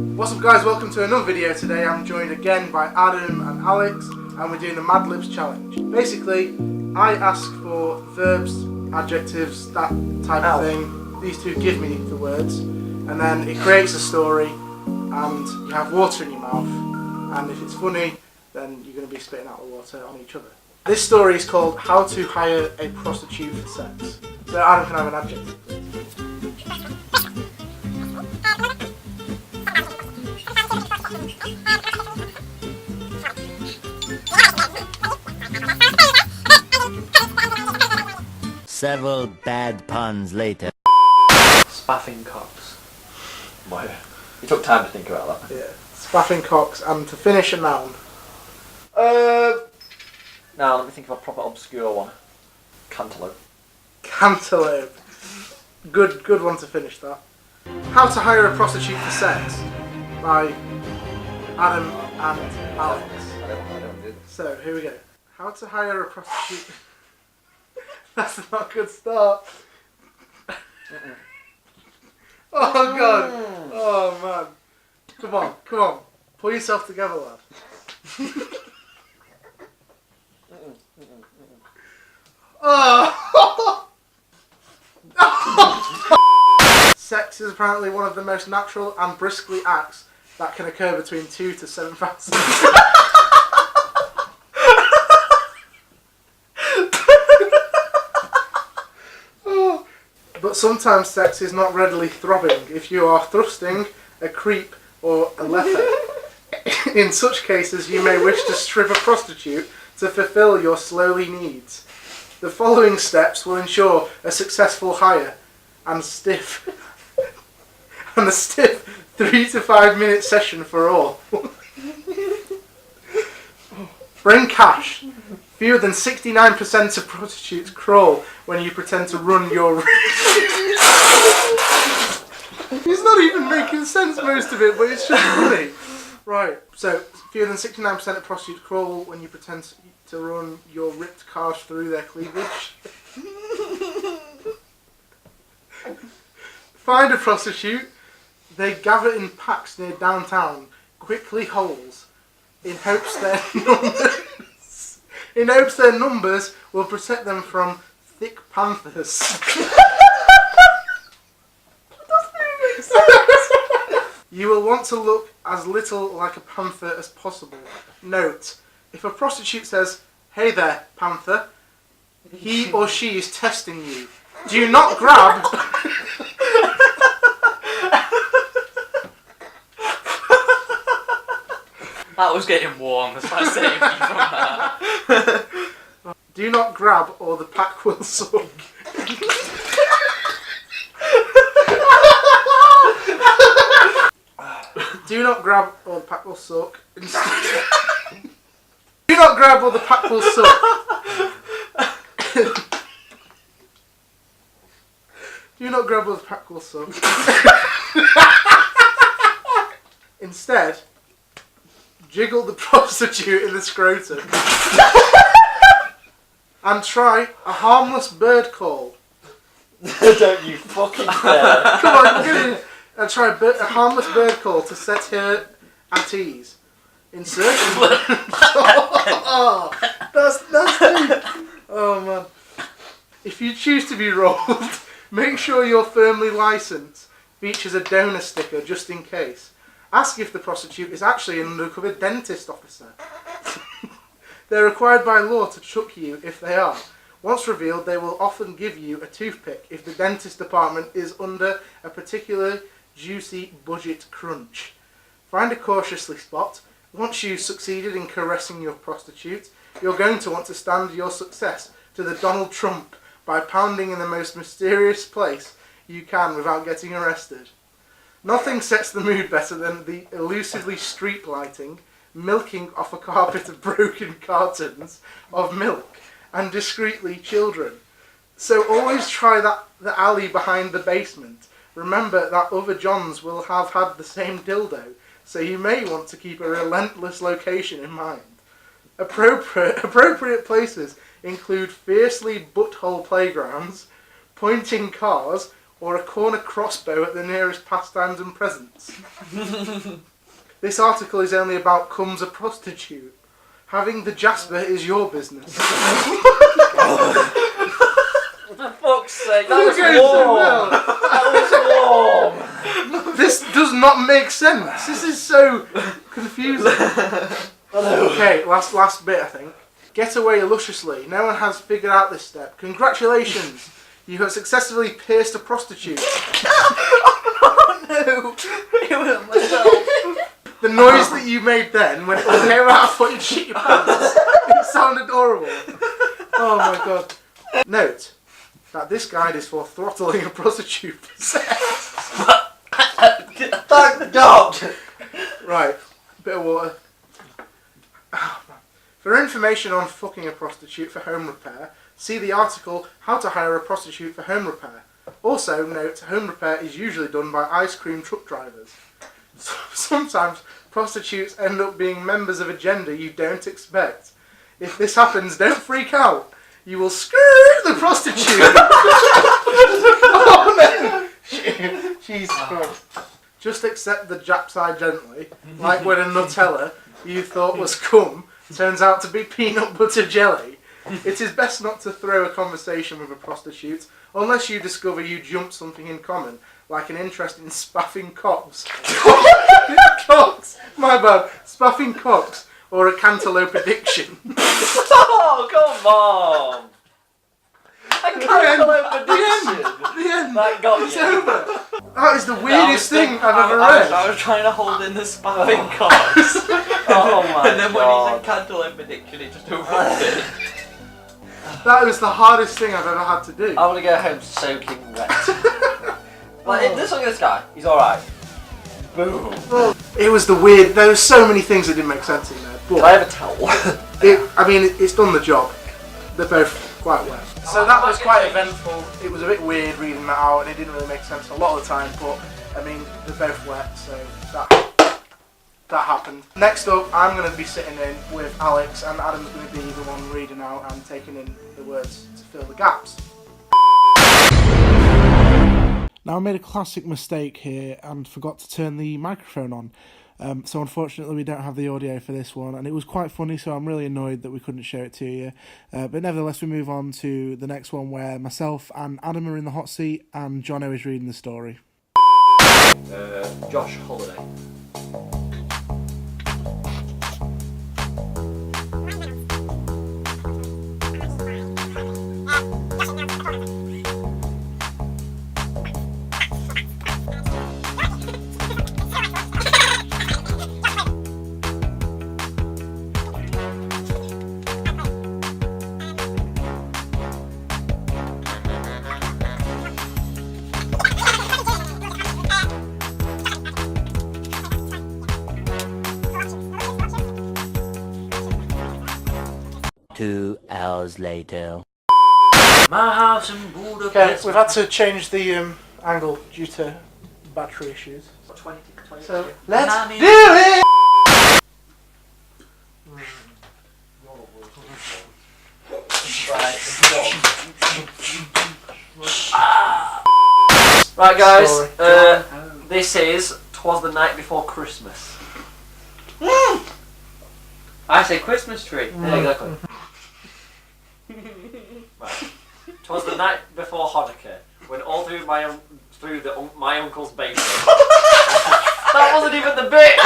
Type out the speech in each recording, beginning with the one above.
What's up guys, welcome to another video. Today I'm joined again by Adam and Alex and we're doing the Mad Libs challenge. Basically, I ask for verbs, adjectives, that type of thing. These two give me the words and then it creates a story and you have water in your mouth, and if it's funny then you're going to be spitting out the water on each other. This story is called How to Hire a Prostitute for Sex. So Adam can have an adjective. Several bad puns later. Spaffing cocks. Wow. You took time to think about that. Yeah. Spaffing cocks, and to finish a noun. Now let me think of a proper obscure one. Cantaloupe. Cantaloupe. Good one to finish that. How to Hire a Prostitute for Sex by Adam and Alex. I don't do this. So here we go. How to hire a prostitute. That's not a good start. Oh god. Oh man. Come on. Pull yourself together, lad. Oh. Sex is apparently one of the most natural and briskly acts that can occur between 2 to 7,000. But sometimes sex is not readily throbbing if you are thrusting, a creep, or a leper. In such cases, you may wish to strip a prostitute to fulfill your slowly needs. The following steps will ensure a successful hire and a stiff 3 to 5 minute session for all. Bring cash. Fewer than 69% of prostitutes crawl when you pretend to run your... He's not even making sense, most of it, but it's just funny. Right, so fewer than 69% of prostitutes crawl when you pretend to run your ripped cars through their cleavage. Find a prostitute. They gather in packs near downtown, quickly holes, in hopes their numbers will protect them from thick panthers. You will want to look as little like a panther as possible. Note, if a prostitute says, "Hey there, panther," he or she is testing you. Do not grab... That was getting warm, that's why I saved you from that. Do not grab or the pack will suck. Do not grab or the pack will suck. Do not grab or the pack will suck. Do not grab or the pack will suck. Instead, jiggle the prostitute in the scrotum. And try a harmless bird call. Don't you fucking dare. Come on, get in. And try a harmless bird call to set her at ease. Insert. Oh, that's deep. Oh man. If you choose to be rolled, make sure your firmly licensed features a donor sticker just in case. Ask if the prostitute is actually an undercover dentist officer. They're required by law to chuck you if they are. Once revealed, they will often give you a toothpick if the dentist department is under a particular juicy budget crunch. Find a cautiously spot. Once you've succeeded in caressing your prostitute, you're going to want to stand your success to the Donald Trump by pounding in the most mysterious place you can without getting arrested. Nothing sets the mood better than the elusively street lighting, milking off a carpet of broken cartons of milk, and discreetly children. So always try the alley behind the basement. Remember that other Johns will have had the same dildo, so you may want to keep a relentless location in mind. Appropriate places include fiercely butthole playgrounds, pointing cars, or a corner crossbow at the nearest pastimes and presents. This article is only about comes a prostitute. Having the Jasper is your business. For fuck's sake, that was Okay, warm! well, That was warm! this does not make sense. This is so confusing. Okay, last bit I think. Get away lusciously. No one has figured out this step. Congratulations! You have successfully pierced a prostitute. Oh no! It was myself. The noise that you made then, when it came out, I thought you'd shit your pants. It sounded horrible. Oh my god. Note that this guide is for throttling a prostitute for sex. Thank God! Right, bit of water. Oh, man. For information on fucking a prostitute for home repair, see the article How to Hire a Prostitute for Home Repair. Also note, home repair is usually done by ice cream truck drivers. Sometimes prostitutes end up being members of a gender you don't expect. If this happens, don't freak out. You will screw the prostitute. Oh no! Jesus Christ. Just accept the Jap side gently, like when a Nutella you thought was cum turns out to be peanut butter jelly. It is best not to throw a conversation with a prostitute unless you discover you jumped something in common, like an interest in spaffing cocks. Cocks! My bad. Spaffing cocks. Or a cantaloupe addiction. Oh, come on! A cantaloupe addiction! The end. That got It's you. over. That is the weirdest thing I've ever I read. was trying to hold in the spaffing cocks. Oh my god. And then when he said cantaloupe addiction, it just overrode it. That was the hardest thing I've ever had to do. I want to go home soaking wet. Like, this look at this guy. He's alright. Boom. Well, it was the weird. There were so many things that didn't make sense in there. Can I But have a towel? it's done the job. They're both quite wet. So that was quite eventful. It was a bit weird reading that out, and it didn't really make sense a lot of the time. But I mean, they're both wet, so that happened. Next up, I'm going to be sitting in with Alex, and Adam's going to be the one reading out and taking in the words to fill the gaps. Now, I made a classic mistake here and forgot to turn the microphone on. So unfortunately we don't have the audio for this one, and it was quite funny, so I'm really annoyed that we couldn't show it to you. But nevertheless, we move on to the next one where myself and Adam are in the hot seat and Jono is reading the story. Josh Holiday. Two hours later. My house in Budapest. Okay, we've had to change the angle due to battery issues. 20. So let's Mommy. do it! Right, guys. Story. This is "Twas the Night Before Christmas." I say Christmas tree. Yeah, exactly. Right. "'Twas the night before Hanukkah, when all through my uncle's basement." That wasn't even the bit.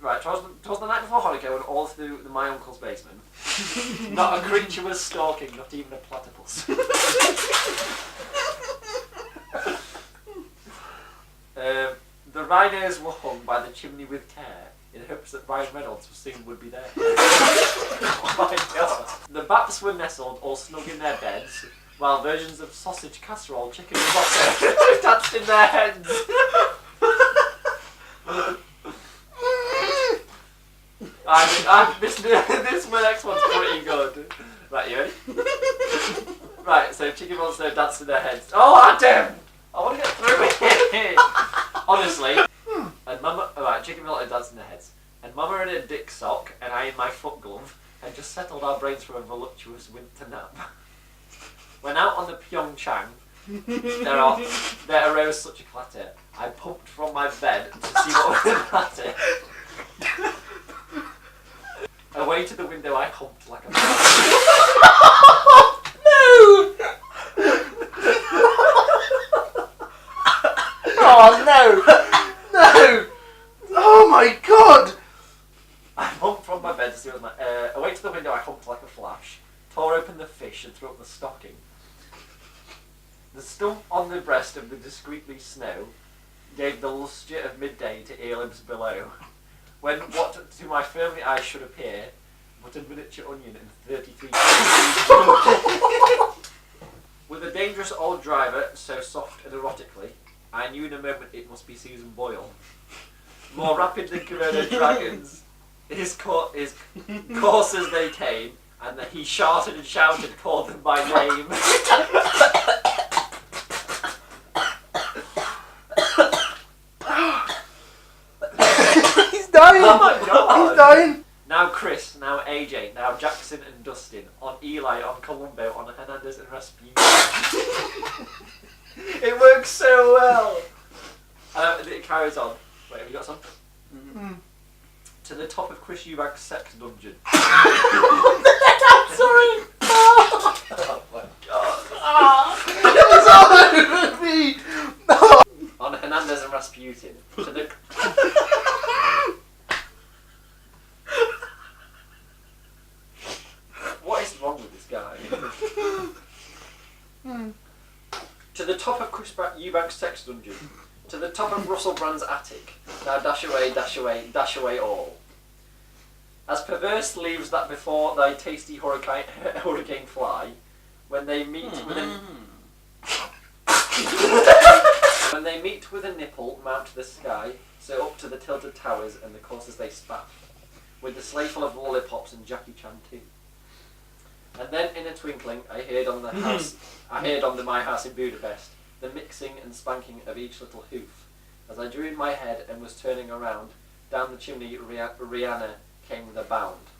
Right. "'Twas the night before Hanukkah, when all through my uncle's basement, not a creature was stalking, not even a platypus. The riders were hung by the chimney with care, in hopes that Ryan Reynolds soon would be there." Oh my god. "The bats were nestled all snug in their beds, while versions of sausage casserole, chicken and butter danced in their heads." This next one's pretty good. Right, you ready? Right, so chicken monster danced in their heads. Oh, damn! I want to get through it. Honestly. And Mama, alright, chicken monster danced in their heads. And Mama in a dick sock and I in my foot glove had just settled our brains for a voluptuous winter nap. Went out on the Pyeongchang There arose such a clatter. I pumped from my bed to see what was the matter. Away to the window I humped like a man. No! Oh no! No! Oh my god! I humped from my bed to see what was my... away to the window I humped like a flash, tore open the fish and threw up the stocking. The stump on the breast of the discreetly snow gave the lustre of midday to earlobes below, when what to my firmly eyes should appear but a miniature onion and 33 With a dangerous old driver, so soft and erotically, I knew in a moment it must be Susan Boyle. More rapid than Corona dragons, his coursers they came, and that he shouted and shouted, called them by name. He's dying! Oh my god! He's dying! Now Chris, now AJ, now Jackson and Dustin, on Eli, on Columbo, on Hernandez and Rasputin. It works so well! It carries on. Wait, have you got some? Mm. To the top of Chris Eubank's sex dungeon. I'm sorry! Oh my god. It's all over me! On Hernandez and Rasputin. To the... What is wrong with this guy? To the top of Chris Eubank's sex dungeon. To the top of Russell Brand's attic. Now dash away, dash away, dash away all. As perverse leaves that before thy tasty hurricane fly, when they meet with a... When they meet with a nipple, mount to the sky, so up to the tilted towers and the courses they spat, with the sleigh full of lollipops and Jackie Chan too. And then in a twinkling, I heard on the my house in Budapest, the mixing and spanking of each little hoof. As I drew in my head and was turning around, down the chimney Rihanna came with a bound.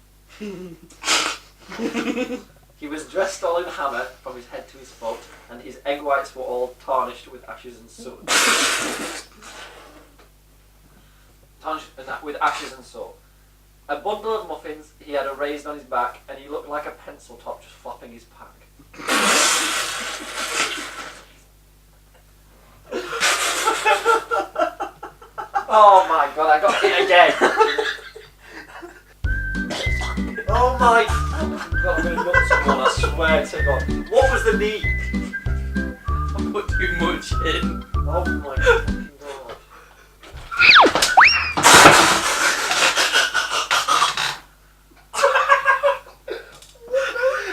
He was dressed all in hammer from his head to his foot, and his egg whites were all tarnished with ashes and soot. With ashes and soot. A bundle of muffins he had raised on his back, and he looked like a pencil top just flapping his pack. Oh my god, I got hit again! Oh my god, I'm gonna gut someone, I swear to god. What was the need? I put too much in. Oh my fucking god.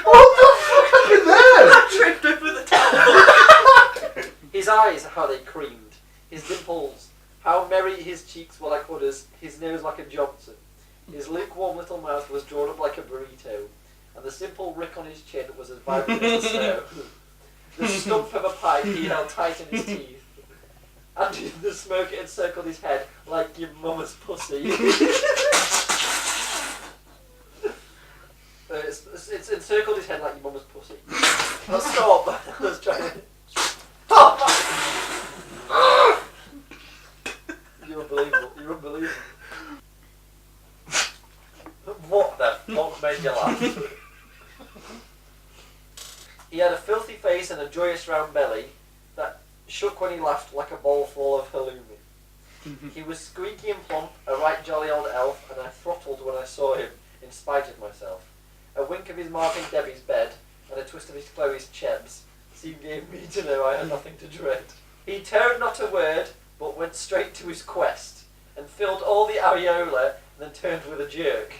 What the fuck happened there? I tripped over the towel. His eyes, how they creamed. His dimples, how merry his cheeks were like udders. His nose like a Johnson. His lukewarm little mouth was drawn up like a burrito, and the simple rick on his chin was as vibrant as the snow. The stump of a pipe he held tight in his teeth, and the smoke encircled his head like your mama's pussy. It's encircled his head like your mama's pussy. Now stop! I was trying to... Stop! You're unbelievable. You're unbelievable. What the fuck made you laugh? He had a filthy face and a joyous round belly that shook when he laughed like a bowl full of halloumi. He was squeaky and plump, a right jolly old elf, and I throttled when I saw him, in spite of myself. A wink of his Marvin Debbie's bed, and a twist of his Chloe's chebs, seemed gave me to know I had nothing to dread. He turned not a word, but went straight to his quest, and filled all the areola, and then turned with a jerk.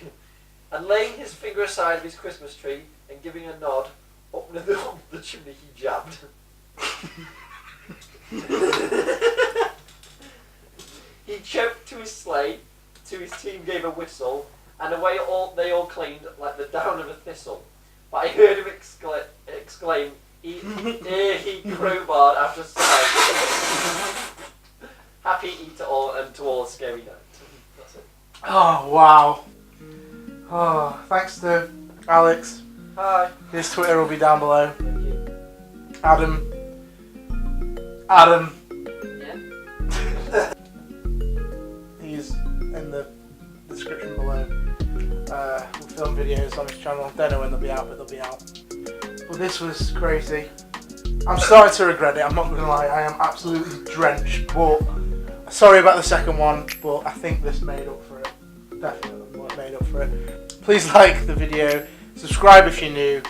And laying his finger aside of his Christmas tree, and giving a nod, up the chimney he jabbed. He choked to his sleigh, to his team gave a whistle, and away they all cleaned like the down of a thistle. But I heard him exclaim, he crowbarred after sight. Happy eat all and to all a scary night. That's it. Oh, wow. Oh, thanks to Alex. Hi. His Twitter will be down below. Thank you. Adam, Adam. Yeah. He's in the description below. We'll film videos on his channel. Don't know when they'll be out, but they'll be out. But this was crazy. I'm starting to regret it. I'm not gonna lie. I am absolutely drenched. But sorry about the second one. But I think this made up for it. Definitely made up for it. Please like the video. Subscribe if you're new.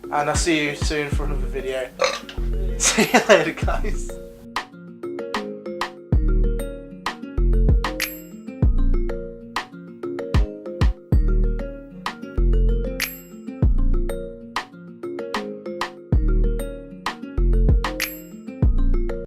And I'll see you soon for another video. See you later, guys.